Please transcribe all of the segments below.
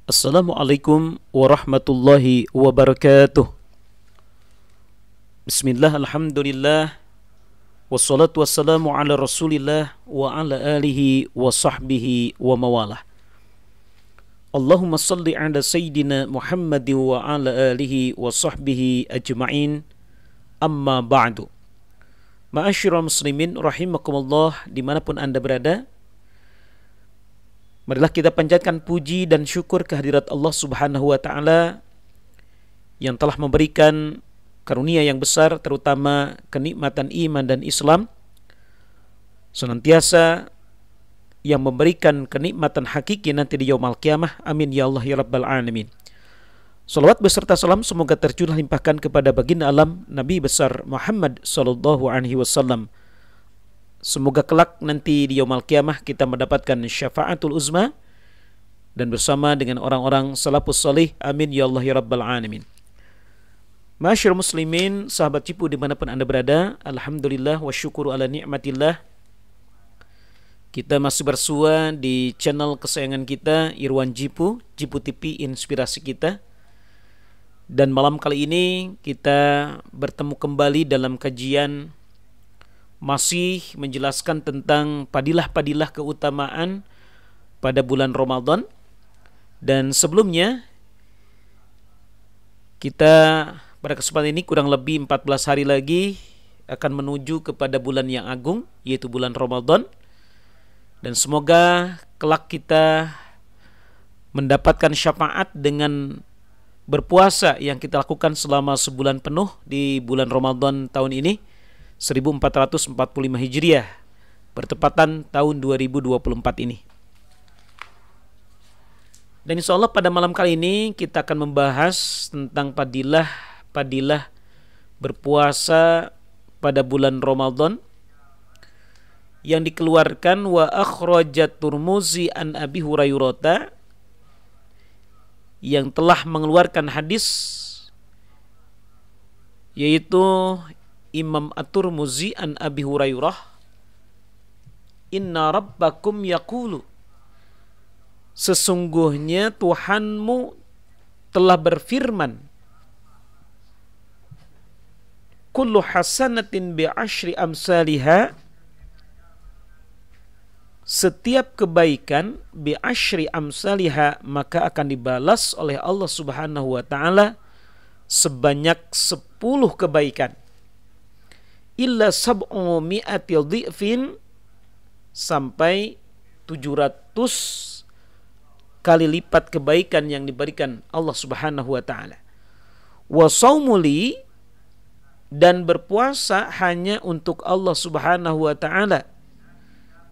Assalamualaikum warahmatullahi wabarakatuh. Bismillah, alhamdulillah, wassalatu wassalamu ala rasulillah wa ala alihi wa sahbihi wa mawalah. Allahumma salli ala sayyidina Muhammad wa ala alihi wa sahbihi ajma'in. Amma ba'du. Ma'asyiral muslimin rahimakumullah, dimanapun anda berada, marilah kita panjatkan puji dan syukur kehadirat Allah Subhanahu wa Ta'ala yang telah memberikan karunia yang besar, terutama kenikmatan iman dan Islam, senantiasa yang memberikan kenikmatan hakiki nanti di yaumul qiyamah. Amin ya Allah ya rabbal alamin. Salawat beserta salam semoga tercurah limpahkan kepada baginda alam Nabi besar Muhammad sallallahu alaihi wasallam. Semoga kelak nanti di yaumul qiyamah kita mendapatkan syafaatul uzma dan bersama dengan orang-orang salafus salih. Amin ya Allah ya rabbal alamin. Ma'asyiral muslimin, sahabat Cipu dimanapun anda berada, alhamdulillah wa syukuru ala ni'matillah. Kita masih bersua di channel kesayangan kita, Irwan Cipu, Cipu TV inspirasi kita. Dan malam kali ini kita bertemu kembali dalam kajian masih menjelaskan tentang padilah-padilah keutamaan pada bulan Ramadan. Dan sebelumnya kita pada kesempatan ini kurang lebih 14 hari lagi akan menuju kepada bulan yang agung, yaitu bulan Ramadan. Dan semoga kelak kita mendapatkan syafaat dengan berpuasa yang kita lakukan selama sebulan penuh di bulan Ramadan tahun ini 1445 Hijriah, bertepatan tahun 2024 ini. Dan insya Allah pada malam kali ini kita akan membahas tentang padilah berpuasa pada bulan Ramadan yang dikeluarkan wa akhrajat Tirmidzi an Abi Hurairah, yang telah mengeluarkan hadis yaitu Imam At-Tirmidzi an Abi Hurairah, inna rabbakum yaqulu, sesungguhnya Tuhanmu telah berfirman, kullu hasanatin bi asyri amsalihha, setiap kebaikan bi asyri amsalihha maka akan dibalas oleh Allah Subhanahu wa taala sebanyak 10 kebaikan, illa sab'u mi'atil dhi'fin, sampai 700 kali lipat kebaikan yang diberikan Allah Subhanahu wa taala. Wa shaumuli, dan berpuasa hanya untuk Allah Subhanahu wa taala.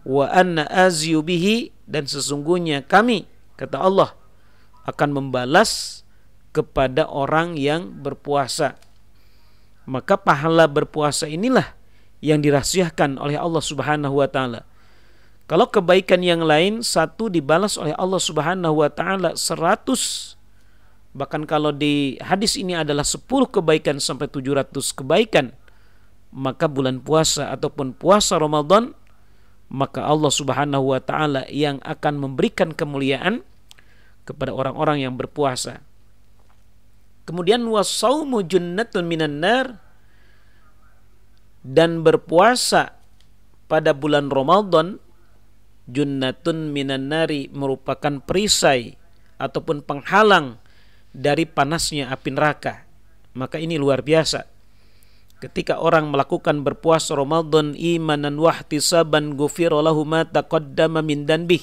Wa anna azyu bihi, dan sesungguhnya kami, kata Allah, akan membalas kepada orang yang berpuasa. Maka pahala berpuasa inilah yang dirahasiakan oleh Allah Subhanahu wa taala. Kalau kebaikan yang lain satu dibalas oleh Allah Subhanahu wa taala 100. Bahkan kalau di hadis ini adalah 10 kebaikan sampai 700 kebaikan, maka bulan puasa ataupun puasa Ramadan, maka Allah Subhanahu wa taala yang akan memberikan kemuliaan kepada orang-orang yang berpuasa. Kemudian wasaumu junnatun minan nar, dan berpuasa pada bulan Ramadan, junnatun minan nari, merupakan perisai ataupun penghalang dari panasnya api neraka. Maka ini luar biasa. Ketika orang melakukan berpuasa Ramadan imanan wahtisaban ghufira lahu ma taqaddama min danbih.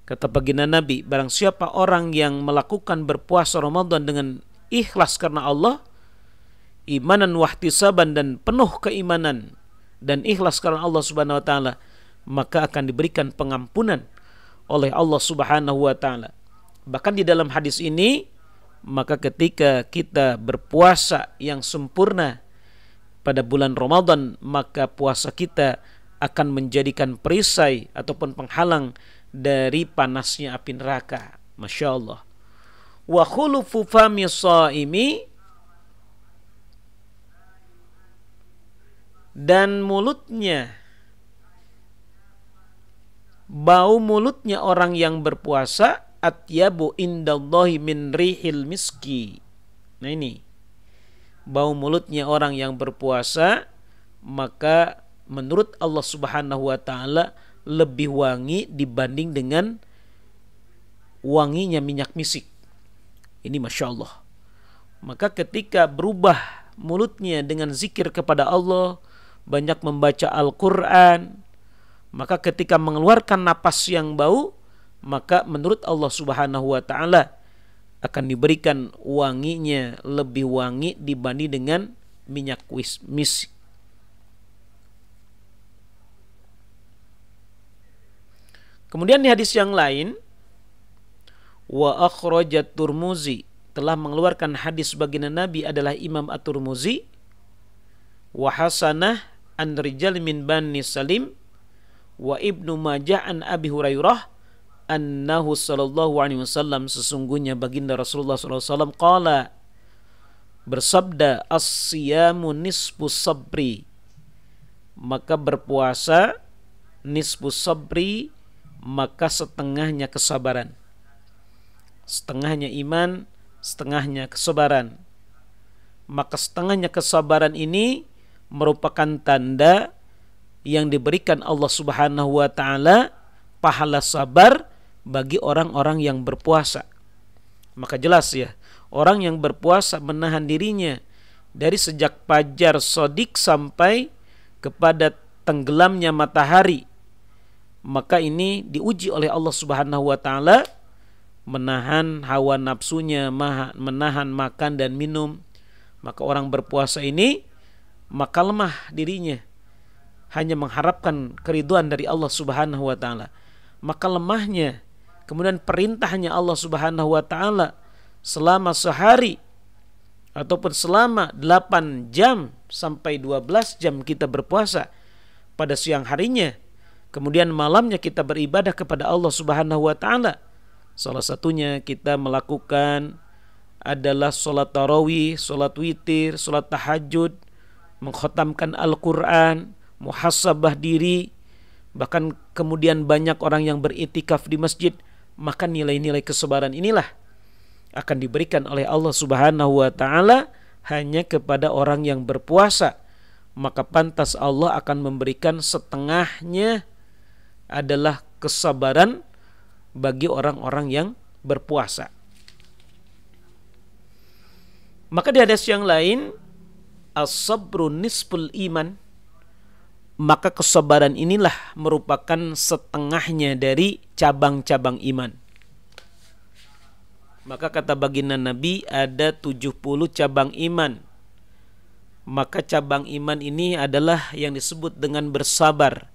Kata baginda Nabi, barang siapa orang yang melakukan berpuasa Ramadan dengan ikhlas karena Allah, imanan wahtisaban, dan penuh keimanan dan ikhlas karena Allah Subhanahu wa taala, maka akan diberikan pengampunan oleh Allah Subhanahu wa taala. Bahkan di dalam hadis ini, maka ketika kita berpuasa yang sempurna pada bulan Ramadan, maka puasa kita akan menjadikan perisai ataupun penghalang dari panasnya api neraka. Masya Allah. Wa khulufu fami shaimi, dan mulutnya, bau mulutnya orang yang berpuasa atyabu indallahi min rihil miski. Nah ini, bau mulutnya orang yang berpuasa maka menurut Allah Subhanahu wa taala lebih wangi dibanding dengan wanginya minyak misik. Ini Masya Allah. Maka ketika berubah mulutnya dengan zikir kepada Allah, banyak membaca Al-Quran, maka ketika mengeluarkan napas yang bau, maka menurut Allah Subhanahu wa taala akan diberikan wanginya lebih wangi dibanding dengan minyak misik. Kemudian di hadis yang lain, wa akhrajat Turmuzi, telah mengeluarkan hadis baginda Nabi adalah Imam At-Turmuzi, wa hasanah an rijal min Bani Salim, wa Ibnu Majah an Abi Hurairah annahu sallallahu alaihi wasallam, sesungguhnya baginda Rasulullah sallallahu alaihi wasallam qala, bersabda, as-siyamu nisfu sabri, maka berpuasa nisfu sabri, maka setengahnya kesabaran. Setengahnya iman, setengahnya kesabaran. Maka setengahnya kesabaran ini merupakan tanda yang diberikan Allah Subhanahu wa taala pahala sabar bagi orang-orang yang berpuasa. Maka jelas ya, orang yang berpuasa menahan dirinya dari sejak fajar shadiq sampai kepada tenggelamnya matahari, maka ini diuji oleh Allah Subhanahu wa taala, menahan hawa nafsunya, menahan makan dan minum. Maka orang berpuasa ini maka lemah dirinya, hanya mengharapkan keridhaan dari Allah Subhanahu wa taala. Maka lemahnya, kemudian perintahnya Allah Subhanahu wa taala selama sehari ataupun selama 8 jam sampai 12 jam kita berpuasa pada siang harinya, kemudian malamnya kita beribadah kepada Allah Subhanahu wa taala. Salah satunya kita melakukan adalah sholat tarawih, sholat witir, sholat tahajud, mengkhatamkan Al-Quran, muhasabah diri, bahkan kemudian banyak orang yang beritikaf di masjid. Maka nilai-nilai kesabaran inilah akan diberikan oleh Allah Subhanahu wa taala hanya kepada orang yang berpuasa. Maka pantas Allah akan memberikan setengahnya adalah kesabaran bagi orang-orang yang berpuasa. Maka di hadis yang lain, as-sabru nisful iman, maka kesabaran inilah merupakan setengahnya dari cabang-cabang iman. Maka kata baginda Nabi, ada 70 cabang iman. Maka cabang iman ini adalah yang disebut dengan bersabar.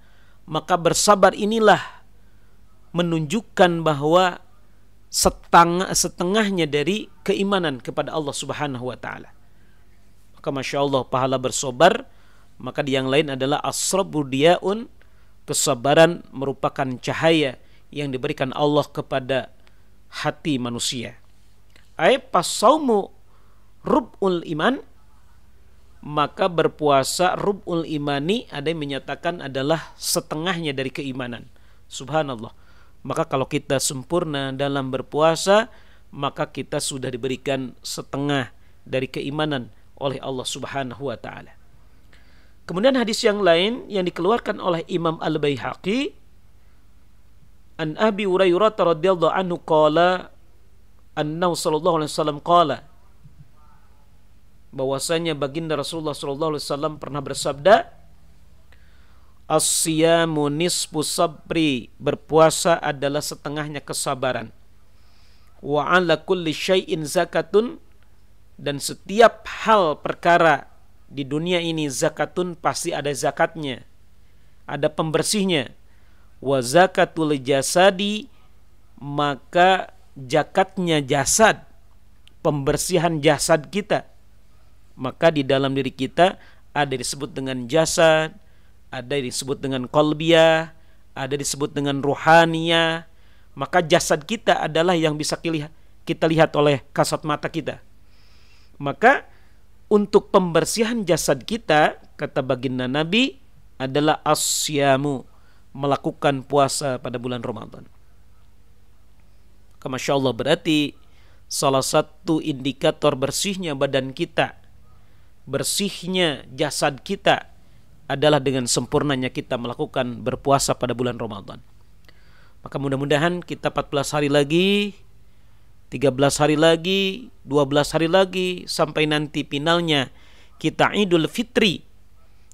Maka bersabar inilah menunjukkan bahwa setengahnya dari keimanan kepada Allah Subhanahu wa taala. Maka Masya Allah, pahala bersabar. Maka di yang lain adalah as-sabru diyaun, kesabaran merupakan cahaya yang diberikan Allah kepada hati manusia. Ai pasaumu rub'ul iman, maka berpuasa rub'ul imani, ada yang menyatakan adalah setengahnya dari keimanan. Subhanallah. Maka kalau kita sempurna dalam berpuasa, maka kita sudah diberikan setengah dari keimanan oleh Allah Subhanahu wa taala. Kemudian hadis yang lain yang dikeluarkan oleh Imam Al-Baihaqi, an Abi Hurairah radhiyallahu anhu qala, annahu sallallahu alaihi wasallam qala, bahwasanya baginda Rasulullah sallallahu alaihi wasallam pernah bersabda, as-siyamu nisfu sabri, berpuasa adalah setengahnya kesabaran. Wa ala kulli syai'in zakatun, dan setiap hal perkara di dunia ini zakatun, pasti ada zakatnya, ada pembersihnya. Wa zakatul jasadi, maka zakatnya jasad, pembersihan jasad kita. Maka di dalam diri kita ada disebut dengan jasad, ada disebut dengan qalbiyah, ada disebut dengan ruhaniyah. Maka jasad kita adalah yang bisa kita lihat oleh kasat mata kita. Maka untuk pembersihan jasad kita, kata baginda Nabi, adalah as-siyamu, melakukan puasa pada bulan Ramadan. Masya Allah, berarti salah satu indikator bersihnya badan kita, bersihnya jasad kita adalah dengan sempurnanya kita melakukan berpuasa pada bulan Ramadan. Maka mudah-mudahan kita 14 hari lagi, 13 hari lagi, 12 hari lagi, sampai nanti finalnya kita Idul Fitri,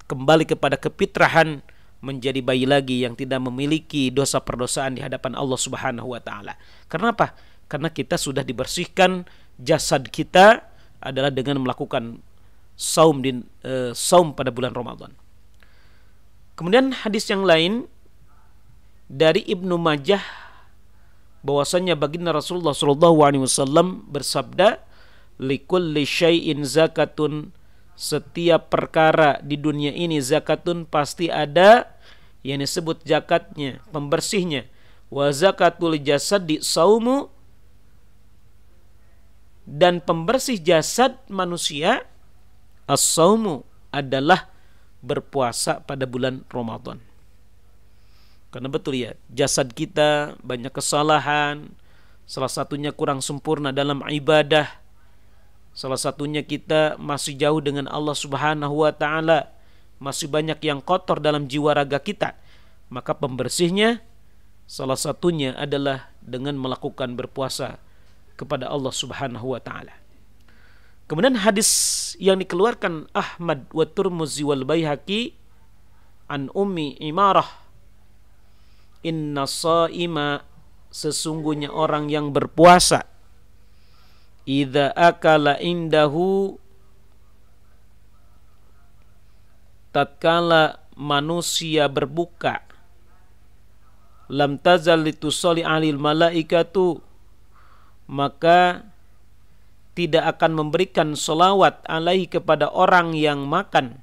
kembali kepada kefitrahan, menjadi bayi lagi yang tidak memiliki dosa perdosaan di hadapan Allah Subhanahu wa taala. Karena apa? Karena kita sudah dibersihkan jasad kita adalah dengan melakukan saum pada bulan Ramadan. Kemudian hadis yang lain dari Ibnu Majah, bahwasanya baginda Rasulullah SAW bersabda, likulli syai'in zakatun, setiap perkara di dunia ini zakatun, pasti ada yang disebut zakatnya, pembersihnya. Wa zakatul jasadi saumu, dan pembersih jasad manusia as-saumu adalah berpuasa pada bulan Ramadan. Karena betul ya, jasad kita banyak kesalahan, salah satunya kurang sempurna dalam ibadah, salah satunya kita masih jauh dengan Allah Subhanahu wa taala, masih banyak yang kotor dalam jiwa raga kita. Maka pembersihnya salah satunya adalah dengan melakukan berpuasa kepada Allah Subhanahu wa taala. Kemudian hadis yang dikeluarkan Ahmad wa Tirmidzi wal Baihaqi an Ummi Imarah, inna shaima, sesungguhnya orang yang berpuasa, idza akala indahu, tatkala manusia berbuka, lam tazal litusali alil malaikatu, maka tidak akan memberikan selawat alaihi kepada orang yang makan,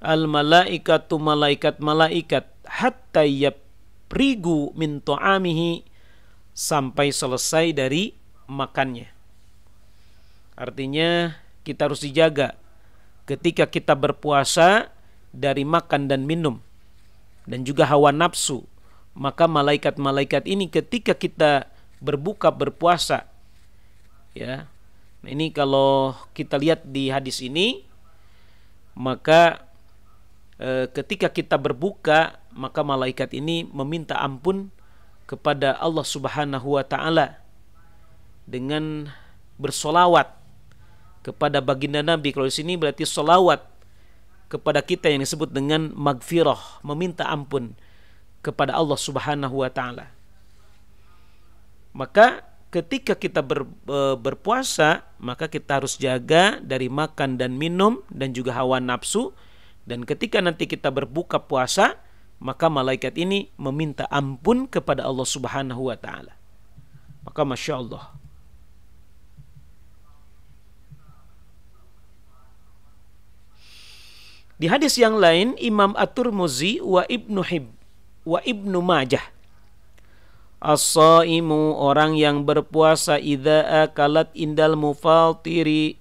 al malaikatu, malaikat-malaikat, hatta yaprigu min ta'amihi, sampai selesai dari makannya. Artinya kita harus dijaga ketika kita berpuasa dari makan dan minum dan juga hawa nafsu. Maka malaikat-malaikat ini ketika kita berbuka berpuasa, ya, nah ini kalau kita lihat di hadis ini, maka ketika kita berbuka, maka malaikat ini meminta ampun kepada Allah Subhanahu wa taala dengan bersolawat kepada baginda Nabi. Kalau di sini berarti solawat kepada kita yang disebut dengan magfirah, meminta ampun kepada Allah Subhanahu wa taala. Maka ketika kita berpuasa, maka kita harus jaga dari makan dan minum dan juga hawa nafsu. Dan ketika nanti kita berbuka puasa, maka malaikat ini meminta ampun kepada Allah Subhanahu wa taala. Maka Masya Allah, di hadis yang lain Imam At-Tirmidzi wa Ibnu Majah, as-shaimu, orang yang berpuasa, idza akalat indal mufaltiri,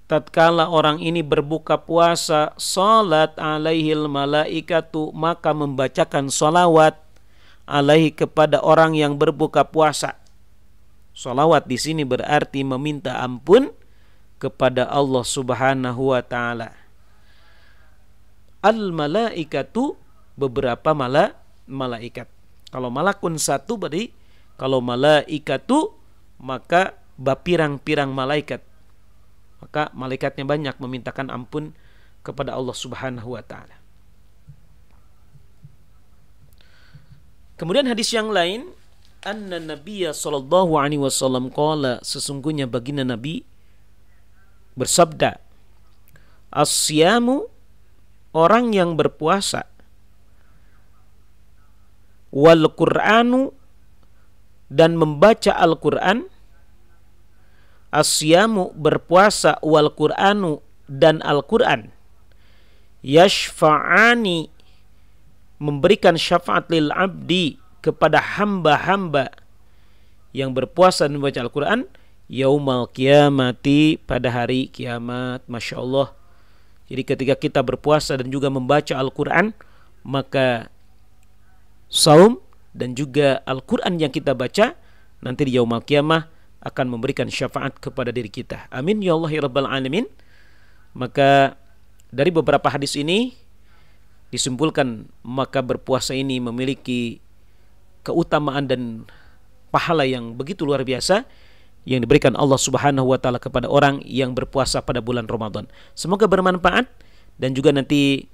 tatkala orang ini berbuka puasa, salat alaihil malaikatu, maka membacakan salawat alaihi kepada orang yang berbuka puasa. Salawat di sini berarti meminta ampun kepada Allah Subhanahu wa taala. Al malaikatu, beberapa malaikat. Kalau malakun satu berarti, kalau malaikatu maka bapirang-pirang malaikat. Maka malaikatnya banyak memintakan ampun kepada Allah Subhanahu wa taala. Kemudian hadis yang lain, anna Nabiyya sallallahu alaihi wasallam qala, sesungguhnya baginda Nabi bersabda, as-siyamu, orang yang berpuasa, wal Qur'anu, dan membaca Al-Qur'an, as-siyamu, berpuasa, wal Qur'anu, dan Al-Qur'an, yashfa'ani, memberikan syafaat lil abdi, kepada hamba-hamba yang berpuasa dan membaca Al-Qur'an, yaumal qiyamati, pada hari kiamat. Masya Allah. Jadi ketika kita berpuasa dan juga membaca Al-Qur'an, maka saum dan juga Al-Quran yang kita baca nanti di yaumul qiyamah akan memberikan syafaat kepada diri kita. Amin ya Allah ya rabbal alamin. Maka dari beberapa hadis ini disimpulkan maka berpuasa ini memiliki keutamaan dan pahala yang begitu luar biasa yang diberikan Allah Subhanahu wa taala kepada orang yang berpuasa pada bulan Ramadan. Semoga bermanfaat dan juga nanti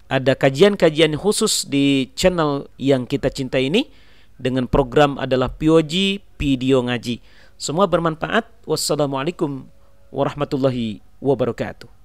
ada kajian-kajian khusus di channel yang kita cintai ini dengan program adalah POG Video Ngaji. Semua bermanfaat. Wassalamualaikum warahmatullahi wabarakatuh.